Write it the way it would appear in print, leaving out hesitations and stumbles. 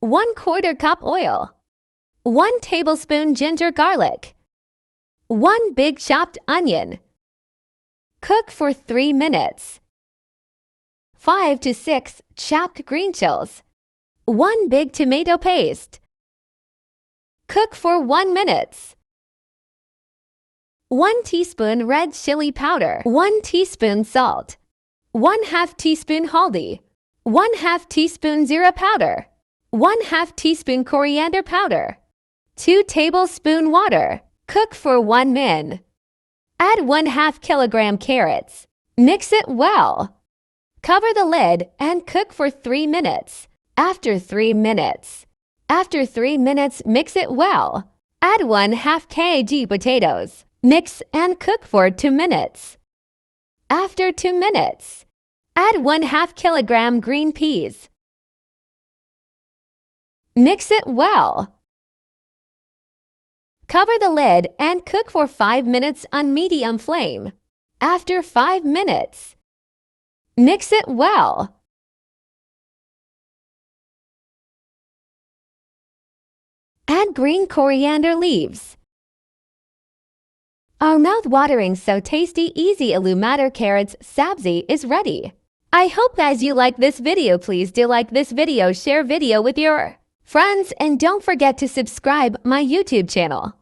1/4 cup oil, 1 tablespoon ginger garlic, 1 big chopped onion. Cook for 3 minutes. 5 to 6 chopped green chilies, 1 big tomato paste. Cook for 1 minute. 1 teaspoon red chili powder, 1 teaspoon salt, 1/2 teaspoon haldi, 1/2 teaspoon zira powder, 1/2 teaspoon coriander powder, 2 tablespoon water. Cook for 1 min. Add 1/2 kilogram carrots. Mix it well. Cover the lid and cook for 3 minutes. After 3 minutes, mix it well. Add 1/2 kg potatoes. Mix and cook for 2 minutes. After 2 minutes, add 1/2 kilogram green peas. Mix it well. Cover the lid and cook for 5 minutes on medium flame. After 5 minutes, mix it well. Add green coriander leaves. Our mouth-watering, so tasty, easy Aloo Anday carrots sabzi is ready. I hope guys you like this video. Please do like this video, share video with your friends, and don't forget to subscribe my YouTube channel.